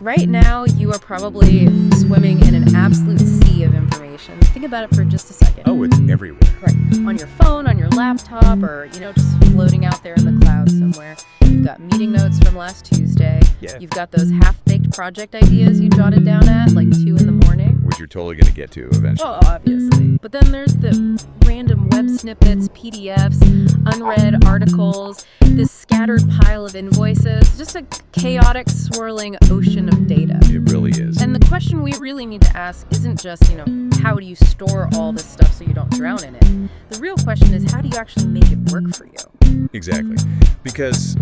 Right now you are probably swimming in an absolute sea of information. Think about it for just a second. Oh, it's everywhere. Right. On your phone, on your laptop, or, just floating out there in the clouds somewhere. You've got meeting notes from last Tuesday. Yeah. You've got those half-baked project ideas you jotted down at like 2 in the morning. Which you're totally going to get to eventually. Oh, obviously. But then there's the random web snippets, PDFs, unread articles, this scattered pile of invoices, just a chaotic, swirling ocean of data. It really is. And the question we really need to ask isn't just, how do you store all this stuff so you don't drown in it? The real question is, how do you actually make it work for you? Exactly. Because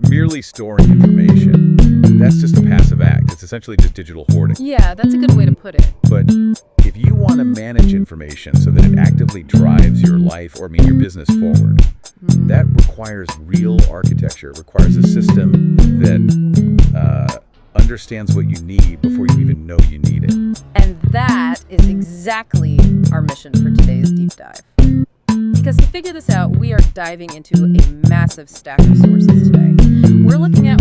merely storing information, that's just a passive act. It's essentially just digital hoarding. Yeah, that's a good way to put it. But if you want to manage information so that it actively drives your life or your business forward, that requires real architecture. It requires a system that understands what you need before you even know you need it. And that is exactly our mission for today's deep dive. Because to figure this out, we are diving into a massive stack of sources today. We're looking at,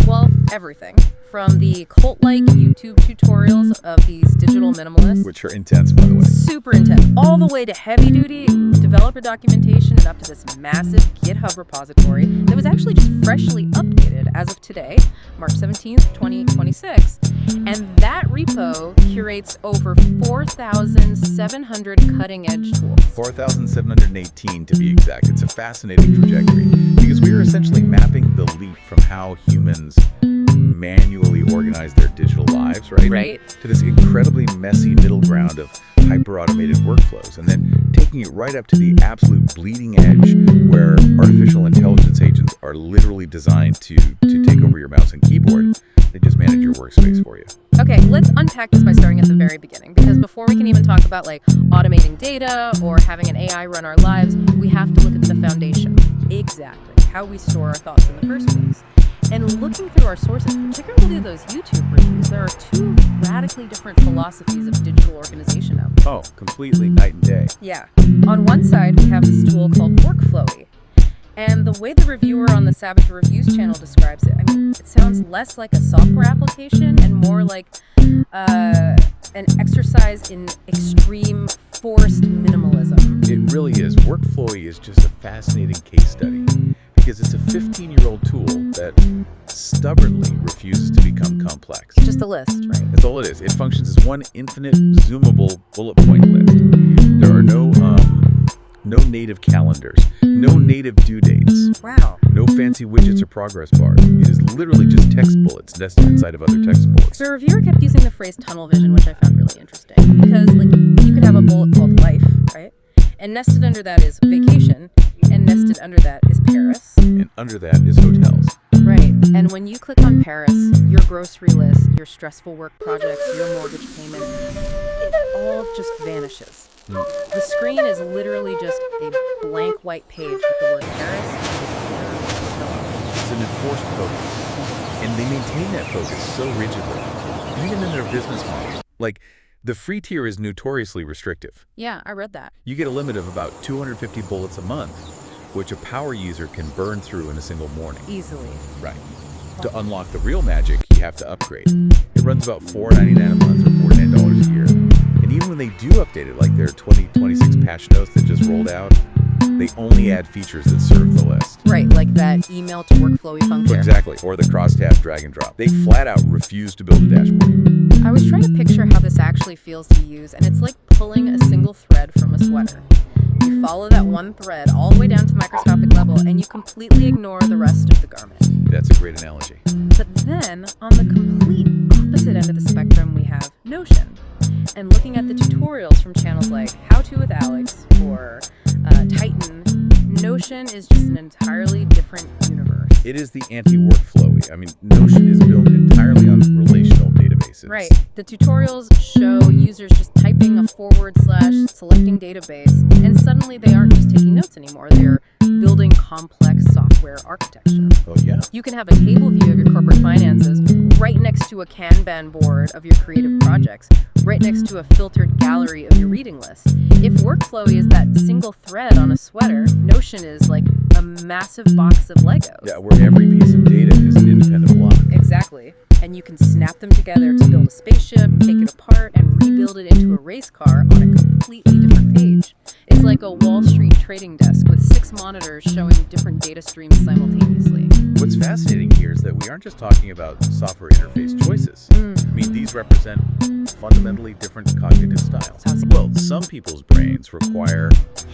everything. From the cult-like YouTube tutorials of these digital minimalists. Which are intense, by the way. Super intense. All the way to heavy-duty developer documentation and up to this massive GitHub repository that was actually just freshly updated as of today, March 17th, 2026. And that repo curates over 4,700 cutting-edge tools. 4,718 to be exact. It's a fascinating trajectory because we are essentially mapping the leap from how humans manually organize their digital lives, right? To this incredibly messy middle ground of hyper-automated workflows, and then taking it right up to the absolute bleeding edge where artificial intelligence agents are literally designed to take over your mouse and keyboard. They just manage your workspace for you. Okay, let's unpack this by starting at the very beginning, because before we can even talk about automating data or having an AI run our lives, we have to look at the foundation. Exactly, how we store our thoughts in the first place. And looking through our sources, particularly those YouTube reviews, there are 2 radically different philosophies of digital organization out there. Oh, completely night and day. Yeah. On one side, we have this tool called Workflowy. And the way the reviewer on the Savage Reviews channel describes it, it sounds less like a software application and more like an exercise in extreme forced minimalism. It really is. Workflowy is just a fascinating case study because it's a 15-year-old tool that stubbornly refuses to become complex. Just a list, right? That's all it is. It functions as one infinite, zoomable bullet point list. There are no native calendars, no native due dates. Wow. No fancy widgets or progress bars. It is literally just text bullets nested inside of other text bullets. The reviewer kept using the phrase tunnel vision, which I found really interesting, because you could have a bullet called life, right? And nested under that is vacation, and nested under that is Paris. And under that is hotels. Right. And when you click on Paris, your grocery list, your stressful work projects, your mortgage payment, it all just vanishes. The screen is literally just a blank white page with the word Paris. It's an enforced focus. And they maintain that focus so rigidly, even in their business model. The free tier is notoriously restrictive. Yeah, I read that. You get a limit of about 250 bullets a month, which a power user can burn through in a single morning. Easily. Right. To unlock the real magic, you have to upgrade. It runs about $4.99 a month or $49 a year. And even when they do update it, like their 2026 patch notes that just rolled out, they only add features that serve the list. Right, like that email to Workflowy function. Exactly, or the crosstab drag and drop. They flat out refuse to build a dashboard. I was trying to picture how this actually feels to use, and it's like pulling a single thread from a sweater. You follow that one thread all the way down to microscopic level, and you completely ignore the rest of the garment. That's a great analogy. But then, on the complete opposite end of the spectrum, we have Notion. And looking at the tutorials from channels like How To with Alex or Titan, Notion is just an entirely different universe. It is the anti-workflowy. Notion is built entirely on relational databases. Right. The tutorials show users just typing a / selecting database, and suddenly they aren't just taking notes anymore. They're building complex software architecture. Oh, yeah. You can have a table view of your corporate finances right next to a Kanban board of your creative projects, right next to a filtered gallery of your reading list. If Workflowy is that single thread on a sweater, Notion is like a massive box of Legos. Yeah, where every piece of data is an independent block. Exactly. Exactly. And you can snap them together to build a spaceship, take it apart, and rebuild it into a race car on a completely different page. It's like a Wall Street trading desk with 6 monitors showing different data streams simultaneously. What's fascinating here is that we aren't just talking about software interface choices. I mean, these represent fundamentally different cognitive styles. Well, some people's brains require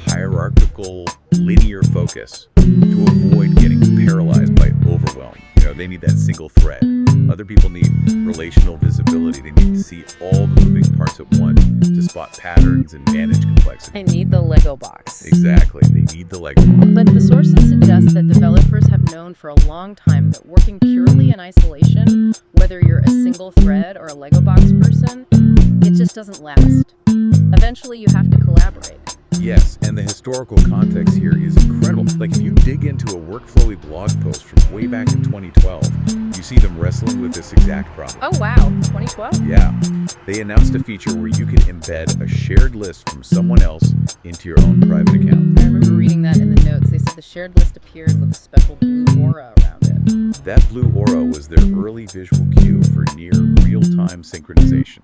hierarchical, linear focus to avoid getting paralyzed by overwhelm. They need that single thread. Other people need relational visibility. They need to see all the moving parts at once to spot patterns and manage complexity. I need the Lego box. Exactly. They need the Lego box. But the sources suggest that developers have known for a long time that working purely in isolation, whether you're a single thread or a Lego box person, it just doesn't last. Eventually, you have to collaborate. Yes, and the historical context here is incredible. Like, if you dig into a workflowy blog post from way back in 2012, you see them wrestling with this exact problem. Oh, wow. 2012? Yeah. They announced a feature where you could embed a shared list from someone else into your own private account. I remember reading that in the notes. They said the shared list appeared with a special blue aura around it. That blue aura was their early visual cue for near real-time synchronization.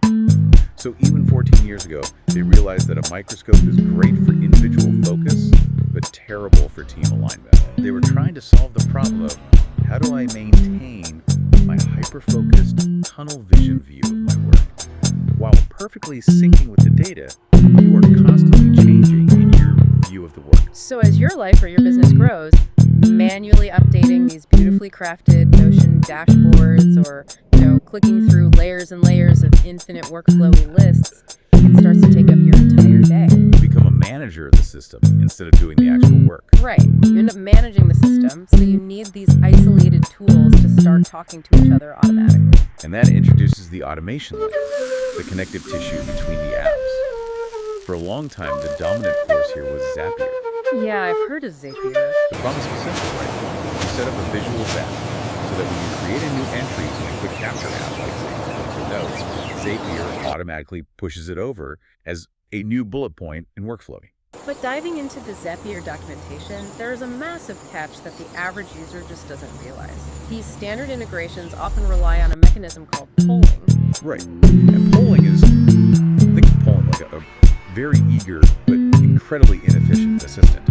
So even 14 years ago, they realized that a microscope is great for individual focus, but terrible for team alignment. They were trying to solve the problem of, how do I maintain my hyper-focused tunnel vision view of my work, while perfectly syncing with the data you are constantly changing in your view of the work. So as your life or your business grows, manually updating these beautifully crafted Notion dashboards or, clicking through layers and layers of infinite workflowy lists, it starts to take up your entire day. You become a manager of the system instead of doing the actual work. Right. You end up managing the system, so you need these isolated tools to start talking to each other automatically. And that introduces the automation layer, the connective tissue between the apps. For a long time, the dominant force here was Zapier. Yeah, I've heard of Zapier. The promise was simple, right? You set up a visual zap so that when you create a new entry in a quick capture app like Zapier Notes, Zapier automatically pushes it over as a new bullet point in workflow. But diving into the Zapier documentation, there's a massive catch that the average user just doesn't realize. These standard integrations often rely on a mechanism called polling. Right. And polling is, think of polling like a very eager but incredibly inefficient assistant.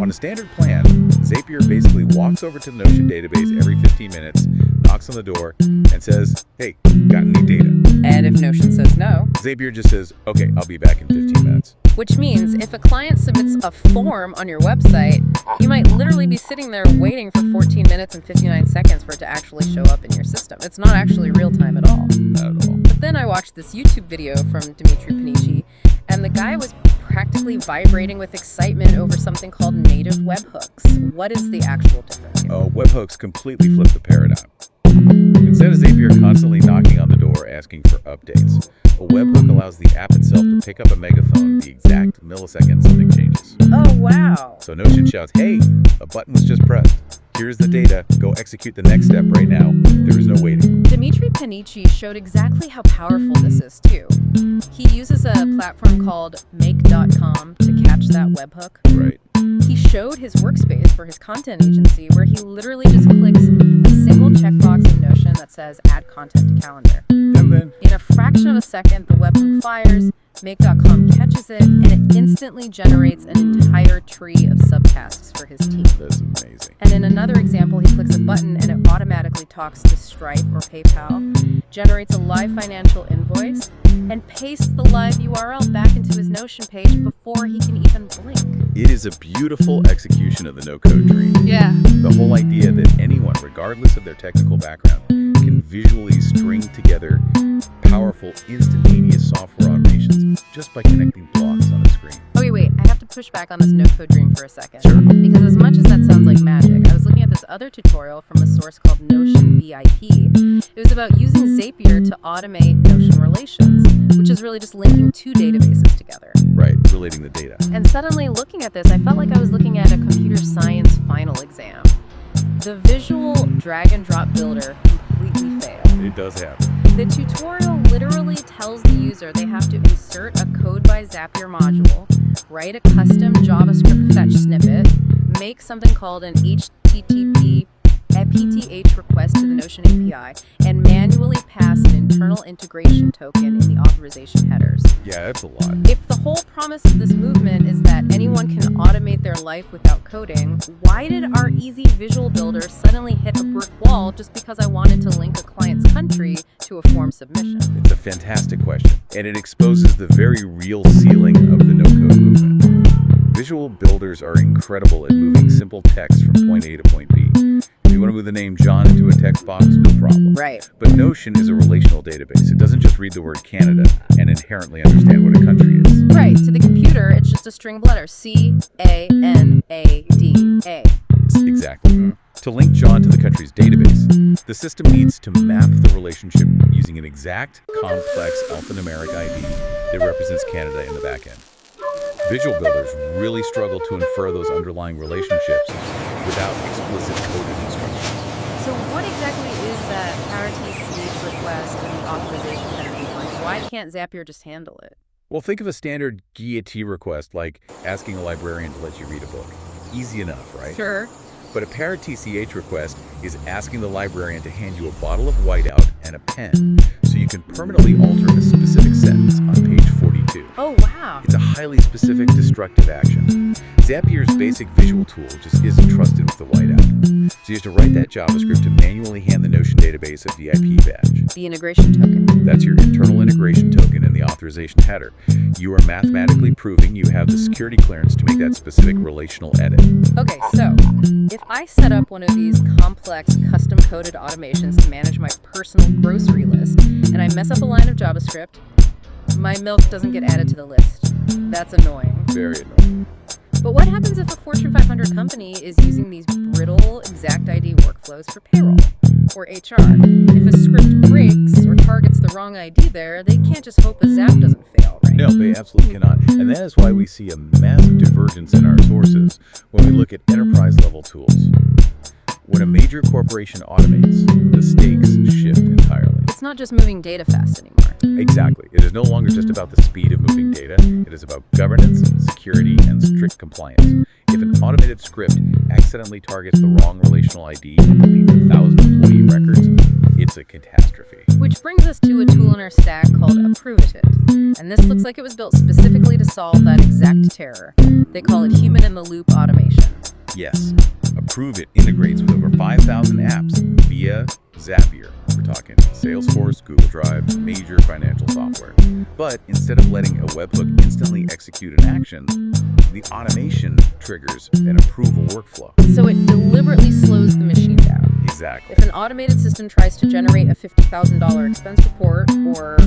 On a standard plan, Zapier basically walks over to the Notion database every 15 minutes, knocks on the door, and says, hey, got any data? And if Notion says no, Zapier just says, okay, I'll be back in 15 minutes. Which means if a client submits a form on your website, you might literally be sitting there waiting for 14 minutes and 59 seconds for it to actually show up in your system. It's not actually real time at all. Not at all. But then I watched this YouTube video from Dimitri Panici, and the guy was practically vibrating with excitement over something called native webhooks. What is the actual difference? Oh, webhooks completely flip the paradigm. Instead of Zapier constantly knocking on the door asking for updates, a webhook allows the app itself to pick up a megaphone the exact millisecond something changes. Oh, wow. So Notion shouts, hey, a button was just pressed. Here's the data. Go execute the next step right now. There is no waiting. Dimitri Panici showed exactly how powerful this is, too. He uses a platform called make.com to catch that webhook. Right. He showed his workspace for his content agency where he literally just clicks a single checkbox in Notion that says add content to calendar. And then, In a fraction of a second, the webhook fires, make.com catches it, and it instantly generates an entire tree of subtasks for his team. that's amazing. And in another example, he clicks a button and it automatically talks to Stripe or PayPal, generates a live financial invoice, and pastes the live URL back into his Notion page before he can even blink. It is a beautiful execution of the no-code dream. Yeah. The whole idea that anyone, regardless of their technical background, can visually string together powerful, instantaneous software automations just by connecting blocks on a screen. Okay, wait, I have to push back on this no-code dream for a second. Sure. Because as much as that sounds like magic, I was looking at this other tutorial from a source called Notion VIP. It was about using Zapier to automate Notion relations, which is really just linking two databases together. Right, relating the data. And suddenly, looking at this, I felt like I was looking at a computer science final exam. The visual drag-and-drop builder completely failed. It does happen. The tutorial literally tells the user they have to insert a code by Zapier module, write a custom JavaScript fetch snippet, make something called an HTTP PTH request to the Notion API and manually pass an internal integration token in the authorization headers. Yeah, that's a lot. If the whole promise of this movement is that anyone can automate their life without coding, why did our easy visual builder suddenly hit a brick wall just because I wanted to link a client's country to a form submission? It's a fantastic question, and it exposes the very real ceiling of the no-code movement. Visual builders are incredible at moving simple text from point A to point B. If you want to move the name John into a text box, no problem. Right. But Notion is a relational database. It doesn't just read the word Canada and inherently understand what a country is. Right. To the computer, it's just a string of letters. C-A-N-A-D-A. Exactly. To link John to the country's database, the system needs to map the relationship using an exact, complex alphanumeric ID that represents Canada in the backend. Visual builders really struggle to infer those underlying relationships without explicit coded instructions. So what exactly is that PowerTC request and the authorization header? Why can't Zapier just handle it? Well, think of a standard GIT request like asking a librarian to let you read a book. Easy enough, right? Sure. But a PowerTCH request is asking the librarian to hand you a bottle of whiteout and a pen so you can permanently alter a specific sentence on page 42. Oh, wow. It's a highly specific destructive action. Zapier's basic visual tool just isn't trusted with the whiteout. So you have to write that JavaScript to manually hand the Notion database a VIP badge. The integration token. That's your internal integration token in the authorization header. You are mathematically proving you have the security clearance to make that specific relational edit. Okay, so if I set up one of these complex custom-coded automations to manage my personal grocery list, and I mess up a line of JavaScript, my milk doesn't get added to the list. That's annoying. Very annoying. But what happens if a Fortune 500 company is using these brittle exact ID workflows for payroll or HR? If a script breaks or targets the wrong ID there, they can't just hope a Zap doesn't fail, right? No, they absolutely cannot. And that is why we see a massive divergence in our sources when we look at enterprise-level tools. When a major corporation automates, the stakes shift entirely. It's not just moving data fast anymore. Exactly. It is no longer just about the speed of moving data. It is about governance, security, and strict compliance. If an automated script accidentally targets the wrong relational ID and deletes 1,000 employee records, it's a catastrophe. Which brings us to a tool in our stack called obsolete. And this looks like it was built specifically to solve that exact terror. They call it human-in-the-loop automation. Yes. Approve It integrates with over 5,000 apps via Zapier. We're talking Salesforce, Google Drive, major financial software. But instead of letting a webhook instantly execute an action, the automation triggers an approval workflow. So it deliberately slows the machine down. Exactly. If an automated system tries to generate a $50,000 expense report or,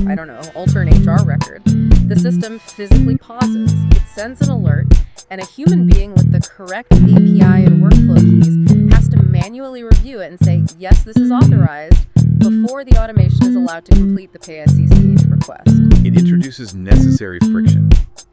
alter an HR record, the system physically pauses. It sends an alert, and a human being with the correct API and workflow keys has to manually review it and say, yes, this is authorized, before the automation is allowed to complete the PaySCCH request. It introduces necessary friction.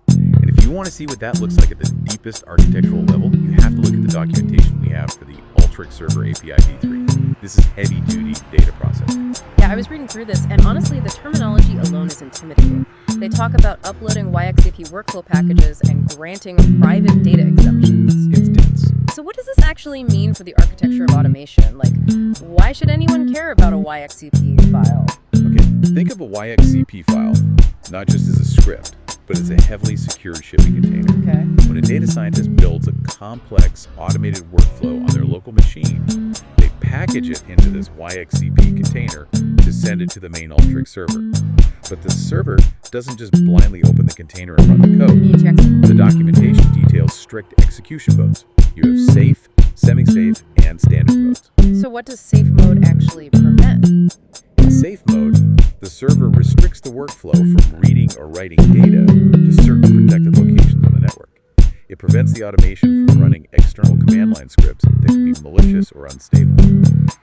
And if you want to see what that looks like at the deepest architectural level, you have to look at the documentation we have for the Alteryx Server API v3. This is heavy-duty data processing. Yeah, I was reading through this, and honestly, the terminology alone is intimidating. They talk about uploading YXAP workflow packages and granting private data exemptions. It's dense. So what does this actually mean for the architecture of automation? Like, why should anyone care about a YXCP file? Okay, think of a YXCP file not just as a script, but as a heavily secured shipping container. Okay. When a data scientist builds a complex automated workflow on their local machine, they package it into this YXCP container to send it to the main Alteryx server. But the server doesn't just blindly open the container and run the code. The documentation details strict execution modes. You have safe, semi-safe, and standard modes. So what does safe mode actually prevent? In safe mode, the server restricts the workflow from reading or writing data to certain protected locations on the network. It prevents the automation from running external command line scripts that can be malicious or unstable.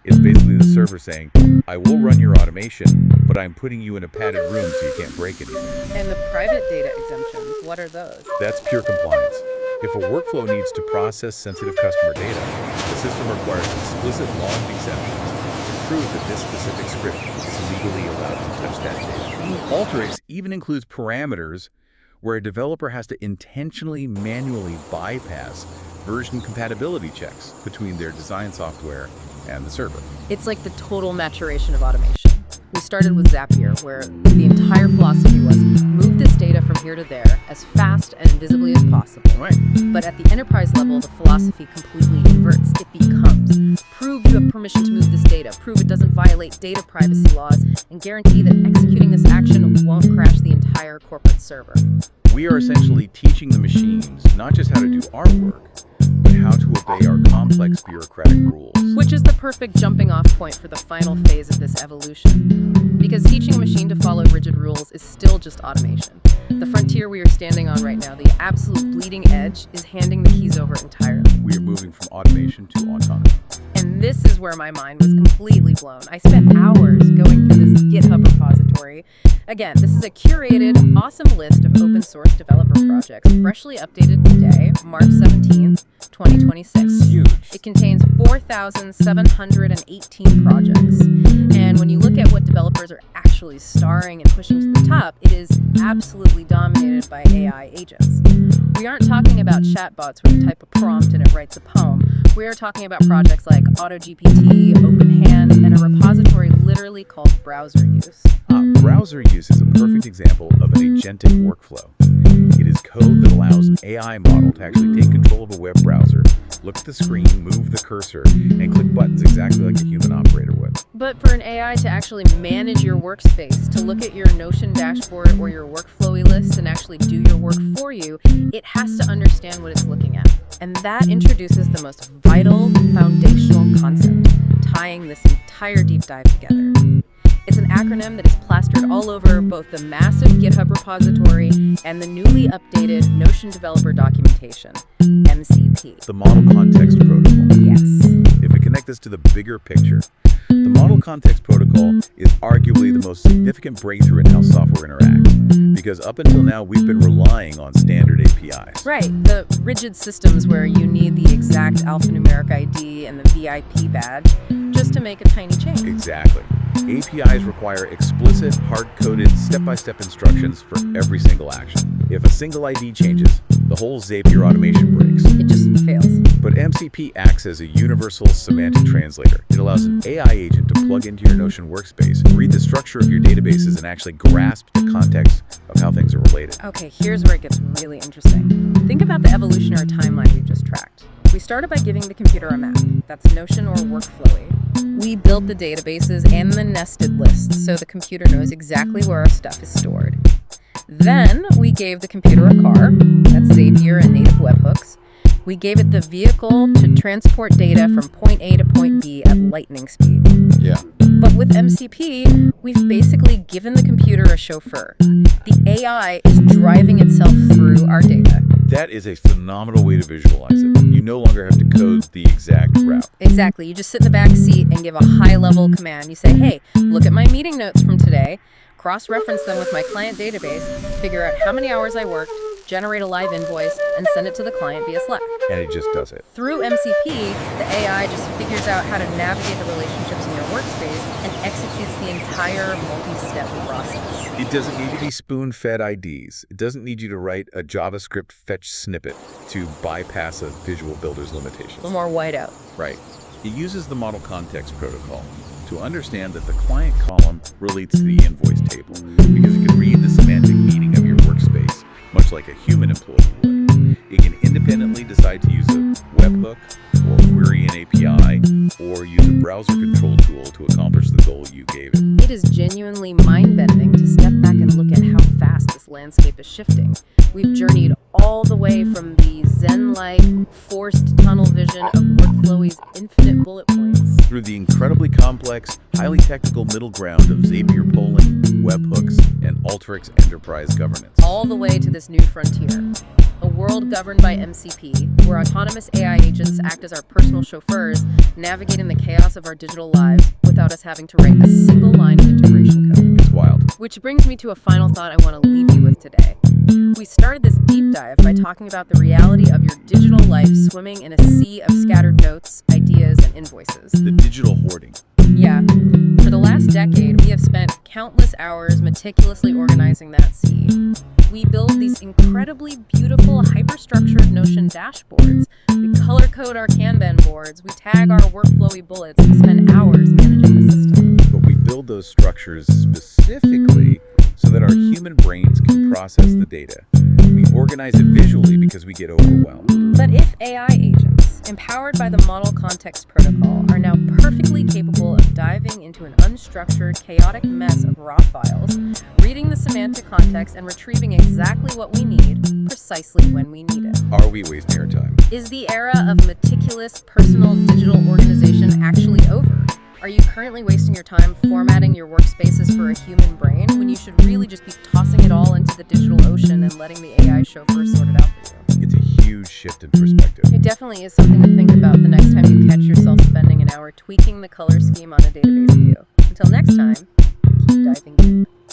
It's basically the server saying, I will run your automation, but I'm putting you in a padded room so you can't break anything. And the private data exemptions, what are those? That's pure compliance. If a workflow needs to process sensitive customer data, the system requires explicit logged exceptions to prove that this specific script is legally allowed to touch that data. Alteryx even includes parameters where a developer has to intentionally manually bypass version compatibility checks between their design software and the server. It's like the total maturation of automation. We started with Zapier, where the entire philosophy was move this data from here to there as fast and invisibly as possible. Right. But at the enterprise level, the philosophy completely inverts. It becomes prove you have permission to move this data, prove it doesn't violate data privacy laws, and guarantee that executing this action won't crash the entire corporate server. We are essentially teaching the machines not just how to do our work, but how to obey our complex bureaucratic rules. Which is the perfect jumping off point for the final phase of this evolution. Because teaching a machine to follow rigid rules is still just automation. The frontier we are standing on right now, the absolute bleeding edge, is handing the keys over entirely. We are moving from automation to autonomy. And this is where my mind was completely blown. I spent hours going through this GitHub repository. Again, this is a curated, awesome list of open source developer projects, freshly updated today, March 17th, 2026. Huge. It contains 4,718 projects. And when you look at what developers are actually starring and pushing to the top, it is absolutely dominated by AI agents. We aren't talking about chatbots where you type a prompt and it writes a poem. We are talking about projects like AutoGPT, OpenHand, and a repository literally called browser use. Browser use is a perfect example of an agentic workflow. It is code that allows an AI model to actually take control of a web browser, look at the screen, move the cursor, and click buttons exactly like a human operator would. But for an AI to actually manage your workspace, to look at your Notion dashboard or your workflowy list and actually do your work for you, it has to understand what it's looking at. And that introduces the most vital, foundational concept, tying this entire deep dive together. It's an acronym that is plastered all over both the massive GitHub repository and the newly updated Notion developer documentation, MCP. The Model Context Protocol. Yes. If we connect this to the bigger picture, the Model Context Protocol is arguably the most significant breakthrough in how software interacts, because up until now we've been relying on standard APIs. Right, the rigid systems where you need the exact alphanumeric ID and the VIP badge just to make a tiny change. Exactly. APIs require explicit, hard-coded, step-by-step instructions for every single action. If a single ID changes, the whole Zapier automation breaks. It just fails. But MCP acts as a universal semantic translator. It allows an AI agent to plug into your Notion workspace, read the structure of your databases, and actually grasp the context of how things are related. Okay, here's where it gets really interesting. Think about the evolutionary timeline we've just tracked. We started by giving the computer a map. That's Notion or Workflowy. We built the databases and the nested lists so the computer knows exactly where our stuff is stored. Then we gave the computer a car. That's Zapier and native webhooks. We gave it the vehicle to transport data from point A to point B at lightning speed. Yeah. But with MCP, we've basically given the computer a chauffeur. The AI is driving itself through our data. That is a phenomenal way to visualize it. You no longer have to code the exact route. Exactly. You just sit in the back seat and give a high-level command. You say, hey, look at my meeting notes from today, cross-reference them with my client database, figure out how many hours I worked, generate a live invoice, and send it to the client via Slack. And it just does it. Through MCP, the AI just figures out how to navigate the relationships in your workspace and executes the entire multi-step process. It doesn't need to be spoon-fed IDs. It doesn't need you to write a JavaScript fetch snippet to bypass a visual builder's A limitations. little more whiteout. Right. It uses the Model Context Protocol to understand that the client column relates to the invoice table, because it can read the semantic meaning of your workspace, much like a human employee would. It can independently decide to use a webhook or query an API or use a browser control tool to accomplish the goal you gave it. It is genuinely mind-bending to step back and look at how fast this landscape is shifting. We've journeyed all the way from the Zen-like, forced tunnel vision of Workflowy's infinite bullet points Through the incredibly complex, highly technical middle ground of Zapier polling, webhooks, and Alteryx enterprise governance. all the way to this new frontier. A world governed by MCP, where autonomous AI agents act as our personal chauffeurs, navigating the chaos of our digital lives without us having to write a single line of integration code. It's wild. Which brings me to a final thought I want to leave you with today. We started this deep dive by talking about the reality of your digital life swimming in a sea of scattered notes, ideas, and invoices. The digital hoarding. Yeah. For the last decade, we have spent countless hours meticulously organizing that sea. We build these incredibly beautiful, hyperstructured Notion dashboards. We color code our Kanban boards. We tag our workflowy bullets. We spend hours managing the system. But we build those structures specifically so that our human brains can process the data. We organize it visually because we get overwhelmed. But if AI agents, empowered by the Model Context Protocol, are now perfectly capable of diving into an unstructured, chaotic mess of raw files, reading the semantic context and retrieving exactly what we need, precisely when we need it. Are we wasting our time? Is the era of meticulous, personal digital organization actually over? Are you currently wasting your time formatting your workspaces for a human brain when you should really just be tossing it all into the digital ocean and letting the AI chauffeur sort it out for you? It's a huge shift in perspective. It definitely is something to think about the next time you catch yourself spending an hour tweaking the color scheme on a database view. Until next time, keep diving deep.